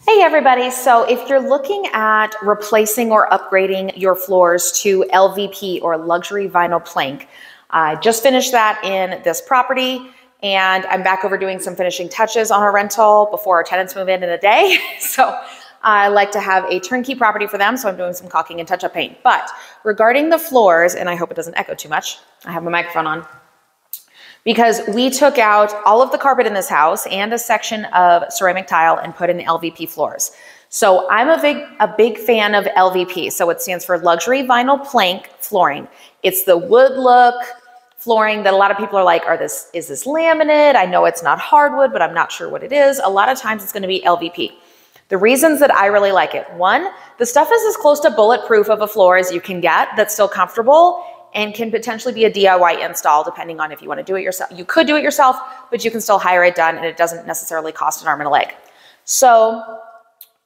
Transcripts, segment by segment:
Hey everybody, so if you're looking at replacing or upgrading your floors to LVP or luxury vinyl plank, I just finished that in this property and I'm back over doing some finishing touches on our rental before our tenants move in a day. So I like to have a turnkey property for them, so I'm doing some caulking and touch-up paint. But regarding the floors, and I hope it doesn't echo too much, I have my microphone on, because we took out all of the carpet in this house and a section of ceramic tile and put in LVP floors. So I'm a big fan of LVP. So it stands for luxury vinyl plank flooring. It's the wood look flooring that a lot of people are like, is this laminate? I know it's not hardwood, but I'm not sure what it is. A lot of times it's going to be LVP. The reasons that I really like it: one, the stuff is as close to bulletproof of a floor as you can get that's still comfortable and can potentially be a DIY install depending on if you want to do it yourself. You could do it yourself, but you can still hire it done and it doesn't necessarily cost an arm and a leg. So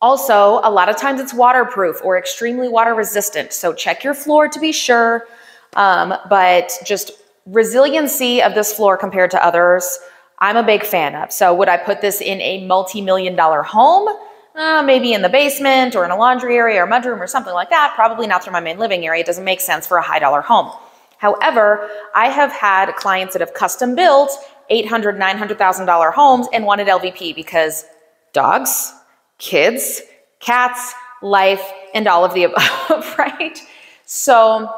also, a lot of times it's waterproof or extremely water resistant. So check your floor to be sure, but just resiliency of this floor compared to others, I'm a big fan of. So would I put this in a multi-million-dollar home? Maybe in the basement or in a laundry area or mudroom or something like that. Probably not through my main living area. It doesn't make sense for a high dollar home. However, I have had clients that have custom built $800,000, $900,000 homes and wanted LVP because dogs, kids, cats, life, and all of the above, right? So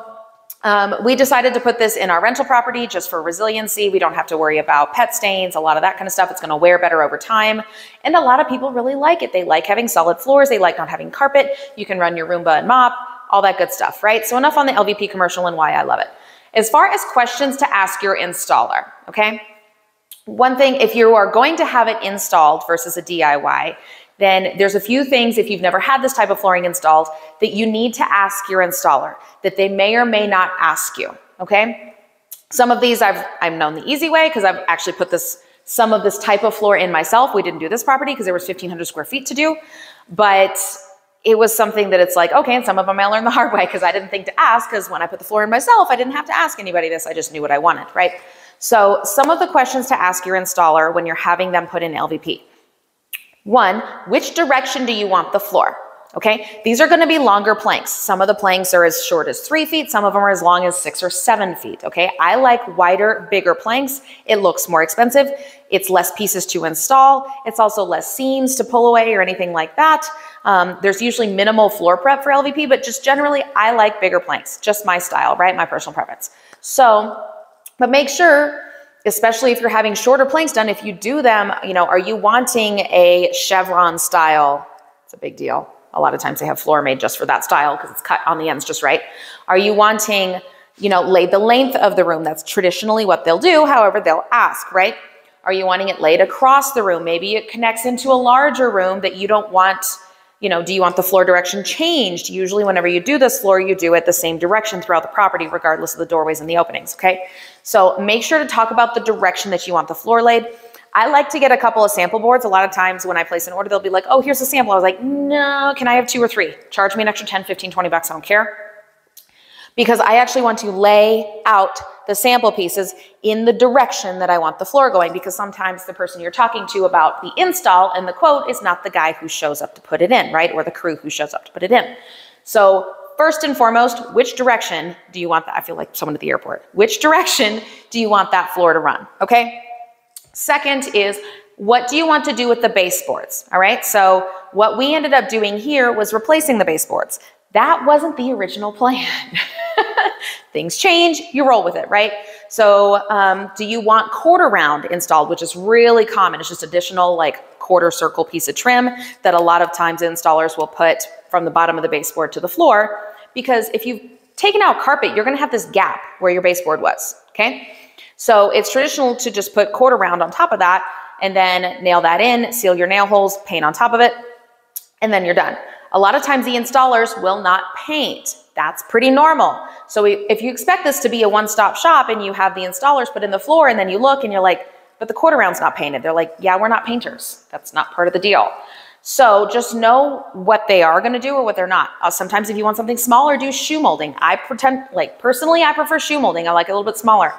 we decided to put this in our rental property just for resiliency. We don't have to worry about pet stains, a lot of that kind of stuff. It's going to wear better over time. And a lot of people really like it. They like having solid floors. They like not having carpet. You can run your Roomba and mop, all that good stuff, right? So enough on the LVP commercial and why I love it. As far as questions to ask your installer, okay? One thing, if you are going to have it installed versus a DIY, then there's a few things, if you've never had this type of flooring installed, that you need to ask your installer that they may or may not ask you, okay? Some of these I've known the easy way because I've actually put some of this type of floor in myself. We didn't do this property because there was 1,500 square feet to do, but it was something that it's like, okay, and some of them I learned the hard way because I didn't think to ask, because when I put the floor in myself, I didn't have to ask anybody this. I just knew what I wanted, right? So some of the questions to ask your installer when you're having them put in LVP. One, which direction do you want the floor? Okay, these are going to be longer planks. Some of the planks are as short as 3 feet. Some of them are as long as 6 or 7 feet. Okay, I like wider, bigger planks. It looks more expensive. It's less pieces to install. It's also less seams to pull away or anything like that. There's usually minimal floor prep for LVP, but just generally, I like bigger planks. Just my style, right? My personal preference. So, but make sure, especially if you're having shorter planks done, if you do them, are you wanting a chevron style? It's a big deal. A lot of times they have floor made just for that style because it's cut on the ends just right. Are you wanting, laid the length of the room? That's traditionally what they'll do. However, they'll ask, right? Are you wanting it laid across the room? Maybe it connects into a larger room that you don't want. Do you want the floor direction changed? Usually whenever you do this floor, you do it the same direction throughout the property, regardless of the doorways and the openings, okay? So make sure to talk about the direction that you want the floor laid. I like to get a couple of sample boards. A lot of times when I place an order, they'll be like, oh, here's a sample. I was like, no, can I have 2 or 3? Charge me an extra 10, 15, 20 bucks, I don't care. Because I actually want to lay out the sample pieces in the direction that I want the floor going, because sometimes the person you're talking to about the install and the quote is not the guy who shows up to put it in, right? Or the crew who shows up to put it in. So first and foremost, which direction do you want that? I feel like someone at the airport. Which direction do you want that floor to run, okay? Second is, what do you want to do with the baseboards, all right? So what we ended up doing here was replacing the baseboards. That wasn't the original plan. Things change, you roll with it, right? So do you want quarter round installed, which is really common. It's just additional like quarter circle piece of trim that a lot of times installers will put from the bottom of the baseboard to the floor, because if you've taken out carpet, you're gonna have this gap where your baseboard was, okay? So it's traditional to just put quarter round on top of that and then nail that in, seal your nail holes, paint on top of it, and then you're done. A lot of times the installers will not paint. That's pretty normal. So if you expect this to be a one-stop shop and you have the installers put in the floor and then you look and you're like, but the quarter round's not painted. They're like, yeah, we're not painters. That's not part of the deal. So just know what they are gonna do or what they're not. Sometimes if you want something smaller, do shoe molding. Personally, I prefer shoe molding. I like it a little bit smaller.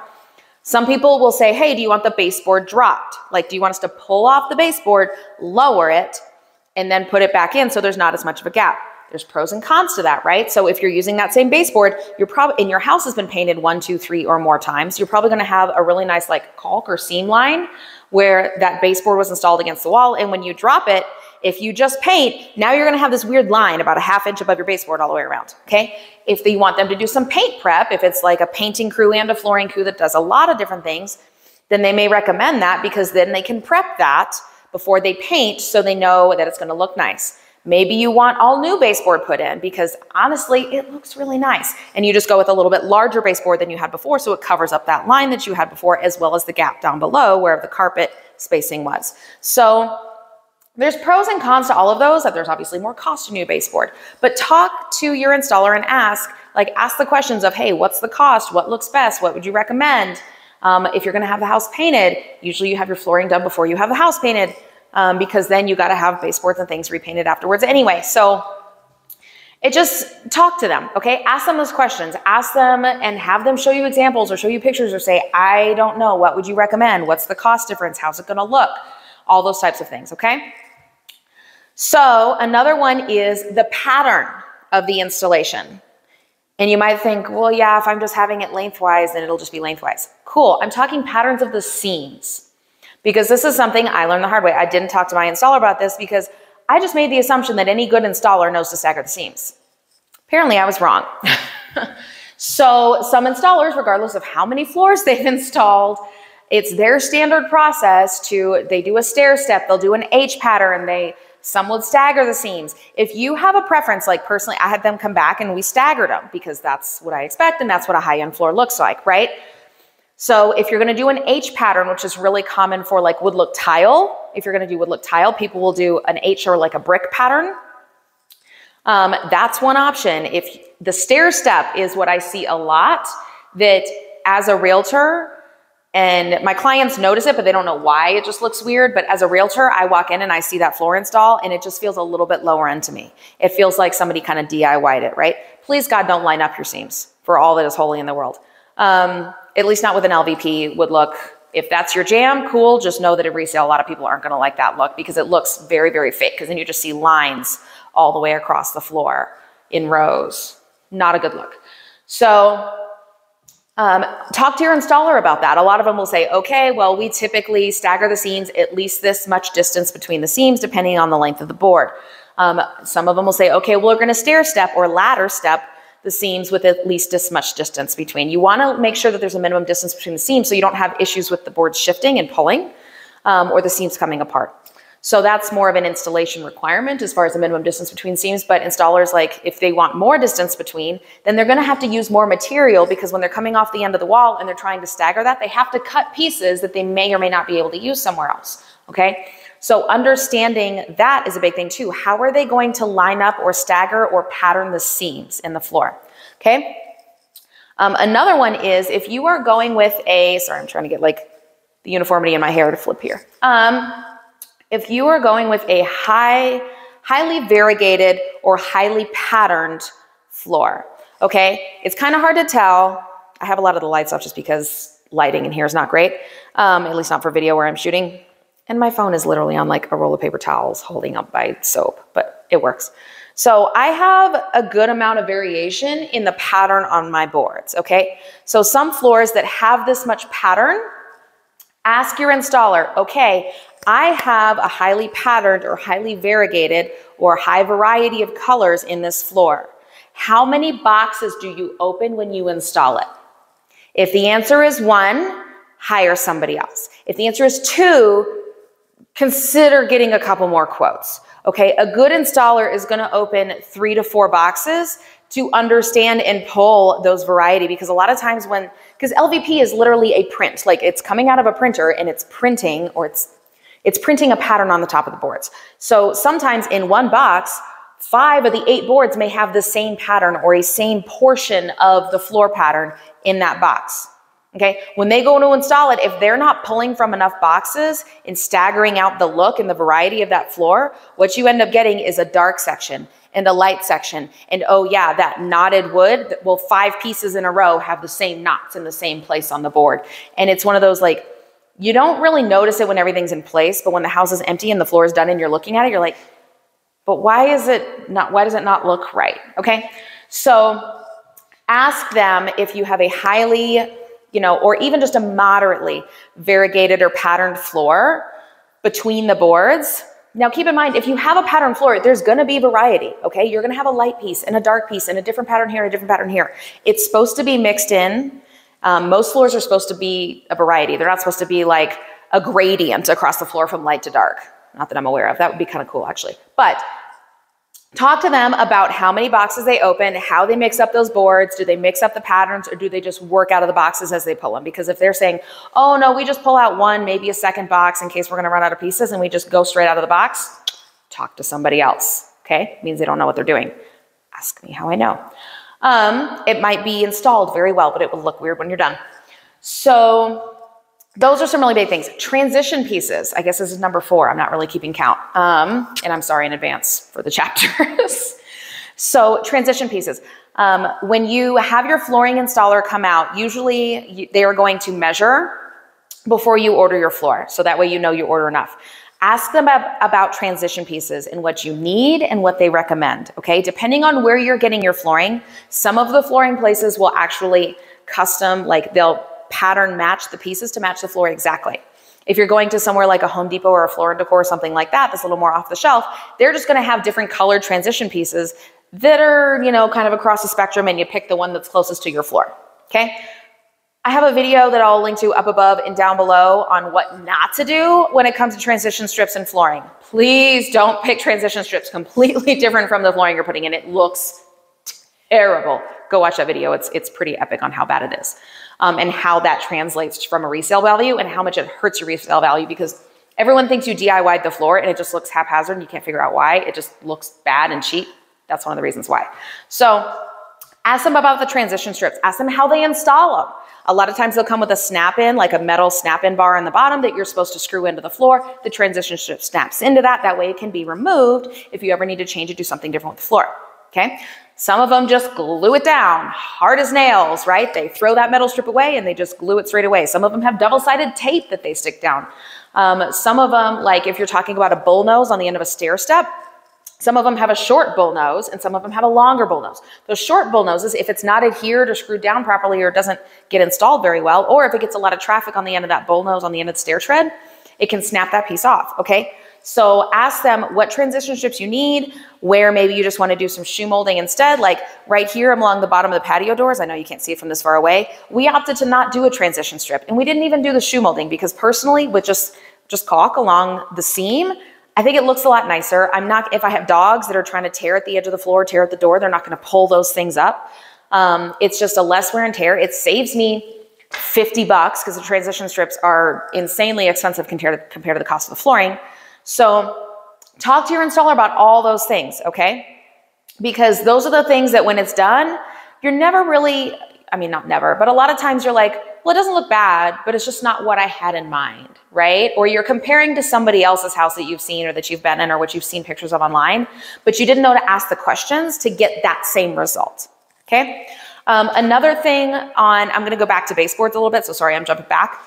Some people will say, hey, do you want the baseboard dropped? Like, do you want us to pull off the baseboard, lower it, and then put it back in so there's not as much of a gap. There's pros and cons to that, right? So if you're using that same baseboard, you're probably, and your house has been painted 1, 2, 3 or more times, you're probably gonna have a really nice like caulk or seam line where that baseboard was installed against the wall. And when you drop it, if you just paint, now you're gonna have this weird line about a 1/2 inch above your baseboard all the way around, okay? If you want them to do some paint prep, if it's like a painting crew and a flooring crew that does a lot of different things, then they may recommend that because then they can prep that before they paint so they know that it's gonna look nice. Maybe you want all new baseboard put in because honestly, it looks really nice. And you just go with a little bit larger baseboard than you had before so it covers up that line that you had before as well as the gap down below where the carpet spacing was. So there's pros and cons to all of those. That there's obviously more cost to new baseboard. But talk to your installer and ask the questions of, hey, what's the cost? What looks best? What would you recommend? If you're gonna have the house painted, usually you have your flooring done before you have the house painted. Because then you got to have baseboards and things repainted afterwards anyway. So just talk to them, okay? Ask them those questions. Ask them and have them show you examples or show you pictures or say, I don't know, what would you recommend? What's the cost difference? How's it going to look? All those types of things, okay? So another one is the pattern of the installation. And you might think, well, yeah, if I'm just having it lengthwise, then it'll just be lengthwise. Cool. I'm talking patterns of the seams. Because this is something I learned the hard way. I didn't talk to my installer about this because I just made the assumption that any good installer knows to stagger the seams. Apparently I was wrong. So some installers, regardless of how many floors they've installed, it's their standard process they do a stair step, they'll do an H pattern, some would stagger the seams. If you have a preference, like personally, I had them come back and we staggered them because that's what I expect and that's what a high-end floor looks like, right? So if you're gonna do an H pattern, which is really common for like wood look tile, if you're gonna do wood look tile, people will do an H or like a brick pattern. That's one option. If the stair step is what I see a lot, that as a realtor, and my clients notice it, but they don't know why it just looks weird. But as a realtor, I walk in and I see that floor install and it just feels a little bit lower end to me. It feels like somebody kind of DIY'd it, right? Please God, don't line up your seams for all that is holy in the world. At least not with an LVP would look. If that's your jam, cool. Just know that at resale, a lot of people aren't going to like that look because it looks very, very fake because then you just see lines all the way across the floor in rows. Not a good look. So talk to your installer about that. A lot of them will say, okay, well, we typically stagger the seams at least this much distance between the seams depending on the length of the board. Some of them will say, okay, well, we're going to stair step or ladder step the seams with at least this much distance between. You want to make sure that there's a minimum distance between the seams so you don't have issues with the board shifting and pulling or the seams coming apart. So that's more of an installation requirement as far as the minimum distance between seams, but installers, like if they want more distance between, then they're going to have to use more material because when they're coming off the end of the wall and they're trying to stagger that, they have to cut pieces that they may or may not be able to use somewhere else, okay? So understanding that is a big thing too. How are they going to line up or stagger or pattern the seams in the floor, okay? Another one is if you are going with sorry, I'm trying to get like the uniformity in my hair to flip here. If you are going with a highly variegated or highly patterned floor, okay? It's kind of hard to tell. I have a lot of the lights off just because lighting in here is not great, at least not for video where I'm shooting. And my phone is literally on like a roll of paper towels holding up by soap, but it works. So I have a good amount of variation in the pattern on my boards, okay? So some floors that have this much pattern, ask your installer, okay, I have a highly patterned or highly variegated or high variety of colors in this floor. How many boxes do you open when you install it? If the answer is 1, hire somebody else. If the answer is 2, consider getting a couple more quotes, okay? A good installer is gonna open 3 to 4 boxes to understand and pull those variety because a lot of times because LVP is literally a print, like it's coming out of a printer and it's printing or it's printing a pattern on the top of the boards. So sometimes in one box, 5 of the 8 boards may have the same pattern or a same portion of the floor pattern in that box. Okay, when they go to install it, if they're not pulling from enough boxes and staggering out the look and the variety of that floor, what you end up getting is a dark section and a light section. And oh yeah, that knotted wood, well, 5 pieces in a row have the same knots in the same place on the board. And it's one of those like, you don't really notice it when everything's in place, but when the house is empty and the floor is done and you're looking at it, you're like, but why does it not look right? Okay. So ask them if you have a highly, or even just a moderately variegated or patterned floor between the boards. Now keep in mind, if you have a patterned floor, there's going to be variety. Okay. You're going to have a light piece and a dark piece and a different pattern here and a different pattern here. It's supposed to be mixed in. Most floors are supposed to be a variety. They're not supposed to be like a gradient across the floor from light to dark. Not that I'm aware of. That would be kind of cool actually. But talk to them about how many boxes they open, how they mix up those boards. Do they mix up the patterns or do they just work out of the boxes as they pull them? Because if they're saying, oh no, we just pull out one, maybe a second box in case we're going to run out of pieces and we just go straight out of the box, talk to somebody else. Okay. It means they don't know what they're doing. Ask me how I know. It might be installed very well, but it will look weird when you're done. So those are some really big things. Transition pieces. I guess this is number 4. I'm not really keeping count. And I'm sorry in advance for the chapters. So transition pieces. When you have your flooring installer come out, usually they are going to measure before you order your floor. So that way you know you order enough. Ask them about transition pieces and what you need and what they recommend. Okay. Depending on where you're getting your flooring, some of the flooring places will actually custom, like they'll pattern match the pieces to match the floor exactly. If you're going to somewhere like a Home Depot or a Floor & Decor or something like that, that's a little more off the shelf, they're just going to have different colored transition pieces that are, kind of across the spectrum, and you pick the one that's closest to your floor. Okay. I have a video that I'll link to up above and down below on what not to do when it comes to transition strips and flooring. Please don't pick transition strips completely different from the flooring you're putting in. It looks terrible. Go watch that video. It's pretty epic on how bad it is. And how that translates from a resale value and how much it hurts your resale value, because everyone thinks you DIY'd the floor and it just looks haphazard and you can't figure out why. It just looks bad and cheap. That's one of the reasons why. So ask them about the transition strips. Ask them how they install them. A lot of times they'll come with a snap-in, like a metal snap-in bar on the bottom that you're supposed to screw into the floor. The transition strip snaps into that. That way it can be removed if you ever need to change it, do something different with the floor. Okay. Some of them just glue it down, hard as nails, right? They throw that metal strip away and they just glue it straight away. Some of them have double-sided tape that they stick down. Some of them, like if you're talking about a bull nose on the end of a stair step, some of them have a short bull nose and some of them have a longer bull nose. Those short bull noses, if it's not adhered or screwed down properly or doesn't get installed very well, or if it gets a lot of traffic on the end of that bull nose on the end of the stair tread, it can snap that piece off, okay? So ask them what transition strips you need, where maybe you just want to do some shoe molding instead. Like right here along the bottom of the patio doors, I know you can't see it from this far away, we opted to not do a transition strip, and we didn't even do the shoe molding because personally with just caulk along the seam, I think it looks a lot nicer. If I have dogs that are trying to tear at the edge of the floor, tear at the door, they're not going to pull those things up. It's just a less wear and tear. It saves me $50 because the transition strips are insanely expensive compared to the cost of the flooring. So talk to your installer about all those things, okay? Because those are the things that when it's done, you're never really, not never, but a lot of times you're like, well, it doesn't look bad, but it's just not what I had in mind, right? Or you're comparing to somebody else's house that you've seen or that you've been in or what you've seen pictures of online, but you didn't know to ask the questions to get that same result, okay? Another thing I'm going to go back to baseboards a little bit, so sorry, I'm jumping back,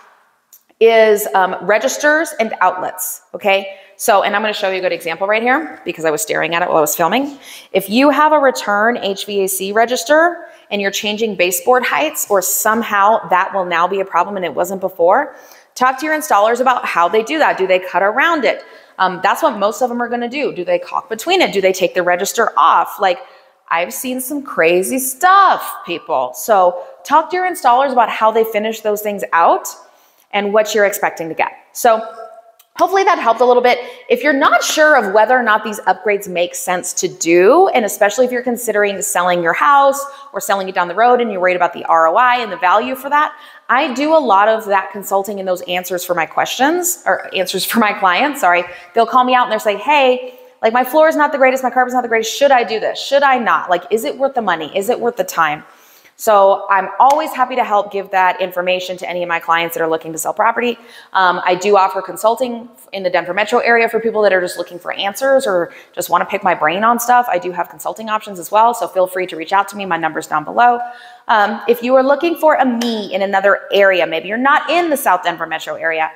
is registers and outlets, okay? So, and I'm going to show you a good example right here because I was staring at it while I was filming. If you have a return HVAC register and you're changing baseboard heights, or somehow that will now be a problem and it wasn't before, talk to your installers about how they do that. Do they cut around it? That's what most of them are going to do. Do they caulk between it? Do they take the register off? Like, I've seen some crazy stuff, people. So talk to your installers about how they finish those things out and what you're expecting to get. So hopefully that helped a little bit. If you're not sure of whether or not these upgrades make sense to do, and especially if you're considering selling your house or selling it down the road and you're worried about the ROI and the value for that, I do a lot of that consulting and those answers for my questions, or answers for my clients, sorry. They'll call me out and they're saying, hey, like my floor is not the greatest, my carpet's not the greatest, should I do this? Should I not? Like, is it worth the money? Is it worth the time? So I'm always happy to help give that information to any of my clients that are looking to sell property. I do offer consulting in the Denver metro area for people that are just looking for answers or just want to pick my brain on stuff. I do have consulting options as well, so feel free to reach out to me. My number's down below. If you are looking for a me in another area, maybe you're not in the South Denver metro area,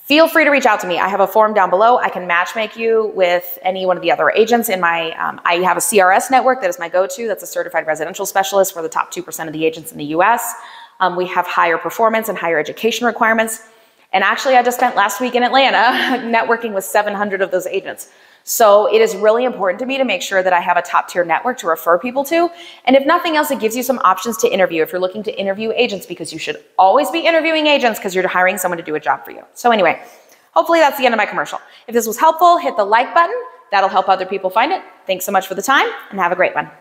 feel free to reach out to me. I have a form down below. I can match make you with any one of the other agents in my, I have a CRS network that is my go-to. That's a certified residential specialist for the top 2% of the agents in the US. We have higher performance and higher education requirements. And actually, I just spent last week in Atlanta networking with 700 of those agents. So it is really important to me to make sure that I have a top tier network to refer people to. And if nothing else, it gives you some options to interview if you're looking to interview agents, because you should always be interviewing agents because you're hiring someone to do a job for you. So anyway, hopefully that's the end of my commercial. If this was helpful, hit the like button. That'll help other people find it. Thanks so much for the time and have a great one.